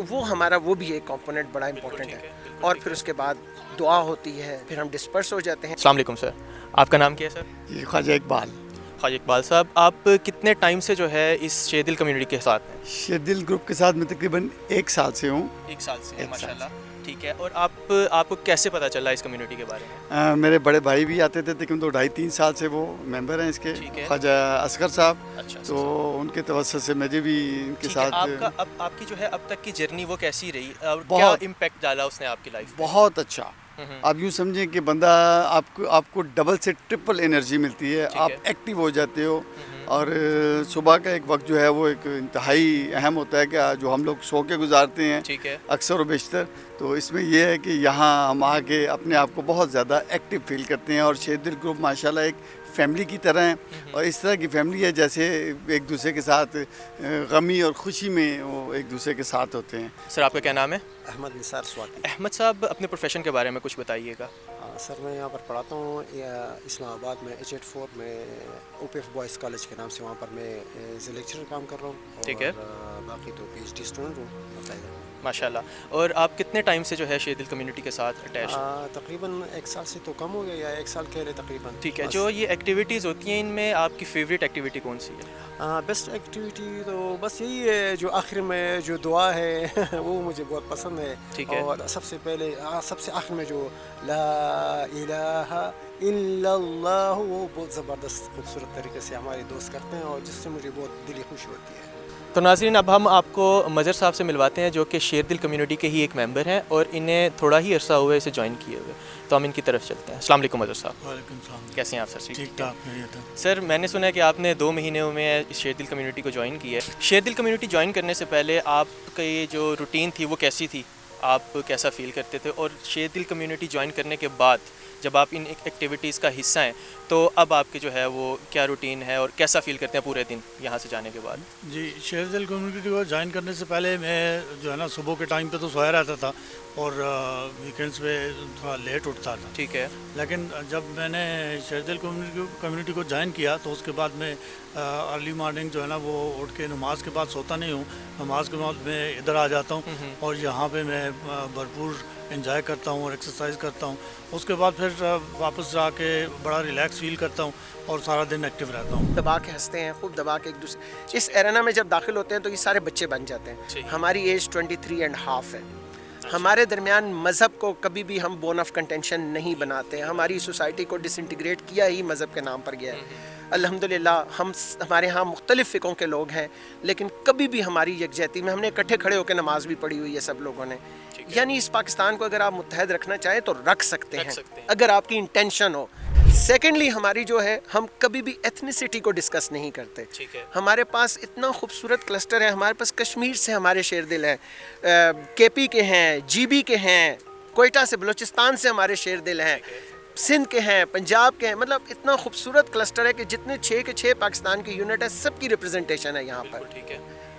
تو وہ ہمارا وہ بھی ایک کمپوننٹ بڑا امپورٹنٹ ہے. اور پھر اس کے بعد دعا ہوتی ہے, پھر ہم ڈسپرس ہو جاتے ہیں. السلام علیکم سر, آپ کا نام کیا ہے سر؟ جی خواجہ اقبال. خواجہ اقبال صاحب, آپ کتنے ٹائم سے جو ہے اس شیر دل کمیونٹی کے ساتھ ہیں؟ شیر دل گروپ کے ساتھ میں تقریباً 1 سال سے ہوں. 1 سال سے, 1 ماشاء سال اللہ. ٹھیک ہے, اور آپ کو کیسے پتہ چلا اس کمیونٹی کے بارے میں؟ میرے بڑے بھائی بھی آتے تھے تقریباً 2.5-3 سال سے وہ ممبر ہیں اس کے, ٹھیک ہے. خواجہ اصغر صاحب. اچھا, تو ان کے توسط سے مجھے بھی ان کے ٹھیک ہے. ساتھ آپ کی جو ہے اب تک کی جرنی وہ کیسی رہی اور کیا بہت امپیکٹ ڈالا اس نے آپ کی لائف پہ؟ بہت اچھا. آپ یوں سمجھیں کہ بندہ آپ کو ڈبل سے ٹرپل انرجی ملتی ہے, آپ ایکٹیو ہو جاتے ہو. اور صبح کا ایک وقت جو ہے وہ ایک انتہائی اہم ہوتا ہے کہ جو ہم لوگ سو کے گزارتے ہیں ٹھیک ہے, اکثر و بیشتر. تو اس میں یہ ہے کہ یہاں ہم آ کے اپنے آپ کو بہت زیادہ ایکٹیو فیل کرتے ہیں. اور شیر دل گروپ ماشاءاللہ ایک فیملی کی طرح ہیں, اور اس طرح کی فیملی ہے جیسے ایک دوسرے کے ساتھ غمی اور خوشی میں وہ ایک دوسرے کے ساتھ ہوتے ہیں. سر آپ کا کیا نام ہے؟ احمد نثار سواتی. احمد صاحب, اپنے پروفیشن کے بارے میں کچھ بتائیے گا. سر میں یہاں پر پڑھاتا ہوں اسلام آباد میں H84 میں OPF بوائز کالج کے نام سے, وہاں پر میں ایز اے لیکچرر کام کر رہا ہوں. ٹھیک ہے, اور باقی تو PhD اسٹوڈنٹ ہوں باقاعدہ. ماشاء اللہ. اور آپ کتنے ٹائم سے جو ہے شیر دل کمیونٹی کے ساتھ اٹیچ ہیں؟ تقریباً 1 سال سے تو کم ہو گیا, یا 1 سال کہہ رہے تقریباً. ٹھیک ہے, جو یہ ایکٹیویٹیز ہوتی ہیں ان میں آپ کی فیوریٹ ایکٹیویٹی کون سی ہے؟ بیسٹ ایکٹیویٹی تو بس یہی ہے جو آخر میں جو دعا ہے وہ مجھے بہت پسند ہے. ٹھیک ہے, اور سب سے پہلے سب سے آخر میں جو لا الہ الا اللہ, وہ بہت زبردست خوبصورت طریقے سے ہمارے دوست کرتے ہیں, اور جس سے مجھے بہت دلی خوشی ہوتی ہے. تو ناظرین, اب ہم آپ کو مظہر صاحب سے ملواتے ہیں جو کہ شیر دل کمیونٹی کے ہی ایک ممبر ہیں, اور انہیں تھوڑا ہی عرصہ ہوا ہے اسے جوائن کیے ہوئے. تو ہم ان کی طرف چلتے ہیں. السلام علیکم مظہر صاحب. وعلیکم السلام. کیسے ہیں آپ سر؟ ٹھیک ٹھاک. سر, میں نے سنا ہے کہ آپ نے 2 مہینوں میں اس شیر دل کمیونٹی کو جوائن کیا ہے. شیر دل کمیونٹی جوائن کرنے سے پہلے آپ کی جو روٹین تھی وہ کیسی تھی, آپ کیسا فیل کرتے تھے؟ اور شیر دل کمیونٹی جوائن کرنے کے بعد جب آپ ان ایکٹیویٹیز کا حصہ ہیں تو اب آپ کے جو ہے وہ کیا روٹین ہے اور کیسا فیل کرتے ہیں پورے دن یہاں سے جانے کے بعد؟ جی, شیر دل کمیونٹی کو جوائن کرنے سے پہلے میں جو ہے نا صبح کے ٹائم پہ تو سویا رہتا تھا, اور ویکینڈس پہ تھوڑا لیٹ اٹھتا تھا. ٹھیک ہے, لیکن جب میں نے شیر دل کمیونٹی کو جوائن کیا تو اس کے بعد میں ارلی مارننگ جو ہے نا وہ اٹھ کے نماز کے بعد سوتا نہیں ہوں. نماز کے بعد میں ادھر آ جاتا ہوں, اور یہاں پہ میں بھرپور انجوائے کرتا ہوں اور ایکسرسائز کرتا ہوں. اس کے بعد پھر واپس جا کے بڑا ریلیکس فیل کرتا ہوں, اور سارا دن ایکٹیو رہتا ہوں. دبا کے ہنستے ہیں, خوب دبا کے ایک دوسرے اس ایرنا میں جب داخل ہوتے ہیں تو یہ سارے بچے بن جاتے ہیں. ہماری ایج 23.5 ہے. ہمارے درمیان مذہب کو کبھی بھی ہم بون آف کنٹینشن نہیں بناتے. ہماری سوسائٹی کو ڈس انٹیگریٹ کیا ہی مذہب کے نام پر گیا ہے. الحمدللہ ہمارے ہاں مختلف فقوں کے لوگ ہیں, لیکن کبھی بھی ہماری یکجہتی میں ہم نے اکٹھے کھڑے ہو کے نماز بھی پڑھی ہوئی ہے سب لوگوں نے. یعنی اس پاکستان کو اگر آپ متحد رکھنا چاہیں تو رکھ سکتے ہیں اگر آپ کی انٹینشن ہو. سیکنڈلی, ہماری جو ہے ہم کبھی بھی ایتھنیسٹی کو ڈسکس نہیں کرتے. ہمارے پاس اتنا خوبصورت کلسٹر ہے. ہمارے پاس کشمیر سے ہمارے شیر دل ہیں, KP کے ہیں, GB کے ہیں, کوئٹہ سے بلوچستان سے ہمارے شیر دل ہیں, سندھ کے ہیں, پنجاب کے ہیں. مطلب اتنا خوبصورت کلسٹر ہے کہ جتنے 6 کے 6 پاکستان کی یونٹ ہے سب کی ریپرزنٹیشن ہے یہاں پر.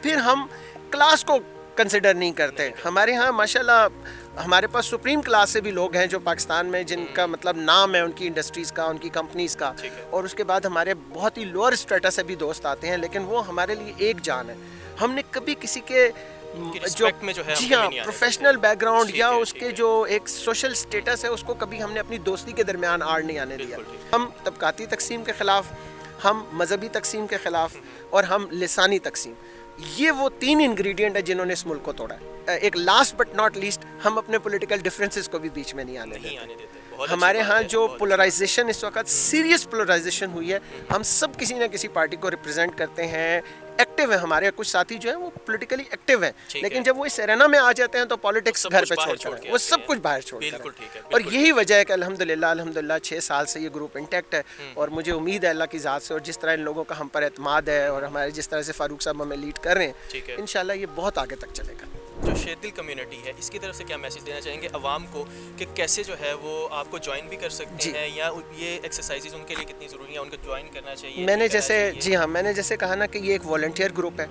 پھر ہم کلاس کو کنسیڈر نہیں کرتے. ہمارے ہاں ماشاءاللہ ہمارے پاس سپریم کلاس سے بھی لوگ ہیں جو پاکستان میں جن کا مطلب نام ہے ان کی انڈسٹریز کا, ان کی کمپنیز کا. اور اس کے بعد ہمارے بہت ہی لوور اسٹیٹس سے بھی دوست آتے ہیں, لیکن وہ ہمارے لیے ایک جان ہے. ہم نے کبھی کسی کے جو جی ہاں پروفیشنل بیک گراؤنڈ یا اس کے جو ایک سوشل اسٹیٹس ہے اس کو کبھی ہم نے اپنی دوستی کے درمیان آڑ نہیں آنے دیا. ہم طبقاتی تقسیم کے خلاف, ہم مذہبی تقسیم کے خلاف, اور ہم لسانی تقسیم. یہ وہ 3 انگریڈینٹ ہیں جنہوں نے اس ملک کو توڑا ہے. ایک لاسٹ بٹ ناٹ لیسٹ, ہم اپنے پولیٹیکل ڈفرینسز کو بھی بیچ میں نہیں آنے دیتے. ہمارے ہاں جو پولرائزیشن اس وقت سیریس پولرائزیشن ہوئی ہے, ہم سب کسی نہ کسی پارٹی کو ریپرزینٹ کرتے ہیں, ایکٹیو ہیں. ہمارے کچھ ساتھی جو ہیں وہ پولیٹیکلی ایکٹیو ہیں, لیکن جب وہ اس ایرنا میں آ جاتے ہیں تو پالیٹکس گھر پہ چھوڑ کر وہ سب کچھ باہر چھوڑ کر. اور یہی وجہ ہے کہ الحمدللہ 6 سال سے یہ گروپ انٹیکٹ ہے. اور مجھے امید ہے اللہ کی ذات سے, اور جس طرح ان لوگوں کا ہم پر اعتماد ہے, اور ہمارے جس طرح سے فاروق صاحب ہمیں لیڈ کر رہے ہیں, انشاءاللہ یہ بہت آگے تک چلے گا. جو شیر دل کمیونٹی ہے اس کی طرف سے کیا میسیج دینا چاہیں گے عوام کو کہ کیسے جو ہے وہ آپ کو جوائن بھی کر سکتے ہیں, یا یہ ایکسرسائزز ان کے لیے کتنی ضروری ہیں, ان کو جوائن کرنا چاہیے؟ میں نے جیسے کہا نا کہ یہ ایک والنٹیئر گروپ ہے,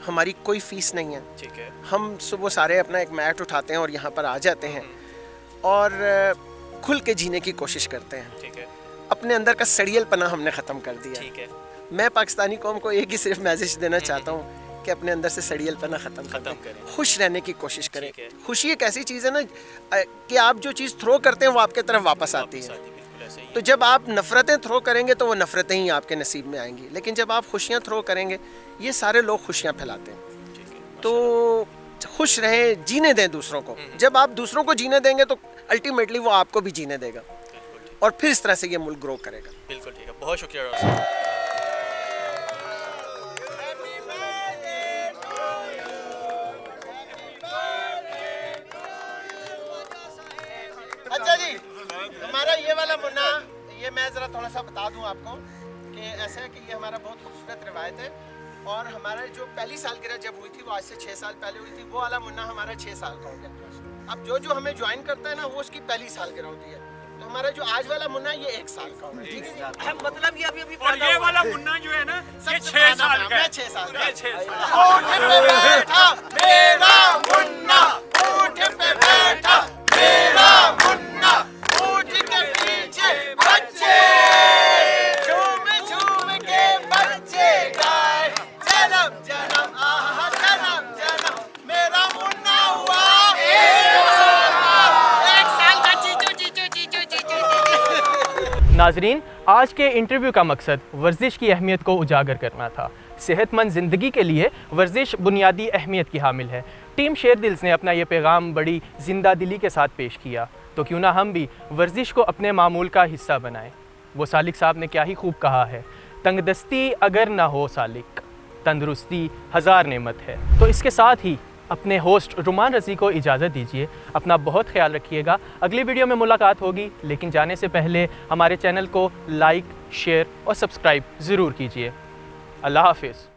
ہماری کوئی فیس نہیں ہے. ٹھیک ہے, ہم صبح سارے اپنا ایک میٹ اٹھاتے ہیں اور یہاں پر آ جاتے ہیں, اور کھل کے جینے کی کوشش کرتے ہیں. ٹھیک ہے, اپنے اندر کا سڑیل پنا ہم نے ختم کر دیا. ٹھیک ہے, میں پاکستانی قوم کو ایک ہی صرف میسج دینا چاہتا ہوں کہ اپنے اندر سے سڑیل پنا ختم ختم کریں, کریں. خوش رہنے کی کوشش کریں. ٹھیک ہے. خوشی ایک ایسی چیز ہے نا کہ آپ جو چیز تھرو کرتے ہیں وہ آپ کے طرف واپس آتی ہے. بالکل ایسا ہی ہے. تو جب آپ نفرتیں تھرو کریں گے تو وہ نفرتیں ہی آپ کے نصیب میں آئیں گی, لیکن جب آپ خوشیاں تھرو کریں گے, یہ سارے لوگ خوشیاں پھیلاتے ہیں. ٹھیک ہے. تو خوش رہیں, جینے دیں دوسروں کو. جب آپ دوسروں کو جینے دیں گے تو الٹیمیٹلی وہ آپ کو بھی جینے دے گا, بالکل ٹھیک. اور پھر اس طرح سے یہ ملک گرو کرے گا. بالکل ٹھیک ہے. بہت شکریہ ڈاکٹر صاحب. اچھا جی, ہمارا یہ والا منا, یہ میں ذرا تھوڑا سا بتا دوں آپ کو کہ ایسا ہے کہ یہ ہمارا بہت خوبصورت روایت ہے, اور ہمارا جو پہلی سالگرہ جب ہوئی تھی وہ آج سے 6 سال پہلے ہوئی تھی, وہ والا منا ہمارا 6 سال کا ہو گیا. اب جو ہمیں جوائن کرتا ہے نا وہ اس کی پہلی سالگرہ ہوتی ہے, تو ہمارا جو آج والا منا یہ 1 سال کا ہوگا. ٹھیک ہے, مطلب یہ ابھی اور یہ والا منا جو ہے نا یہ 6 سال کا ہے. 6 سال کا. 6 سال. اونٹ پہ بیٹھا میرا منا, اونٹ پہ بیٹھا میرا منا, اونٹ کے پیچھے بچے جھوم جھوم کے بچے گائے, جنم جنم آہا جنم جنم میرا منا ہوا 1 سال کا. چیچو چیچو چیچو چیچو. ناظرین, آج کے انٹرویو کا مقصد ورزش کی اہمیت کو اجاگر کرنا تھا. صحت مند زندگی کے لیے ورزش بنیادی اہمیت کی حامل ہے. ٹیم شیر دلز نے اپنا یہ پیغام بڑی زندہ دلی کے ساتھ پیش کیا, تو کیوں نہ ہم بھی ورزش کو اپنے معمول کا حصہ بنائیں. وہ سالک صاحب نے کیا ہی خوب کہا ہے, تنگ دستی اگر نہ ہو سالک, تندرستی 1000 نعمت ہے. تو اس کے ساتھ ہی اپنے ہوسٹ رومان رضی کو اجازت دیجیے. اپنا بہت خیال رکھیے گا. اگلی ویڈیو میں ملاقات ہوگی, لیکن جانے سے پہلے ہمارے چینل کو لائک, شیئر اور سبسکرائب ضرور کیجیے. اللہ حافظ.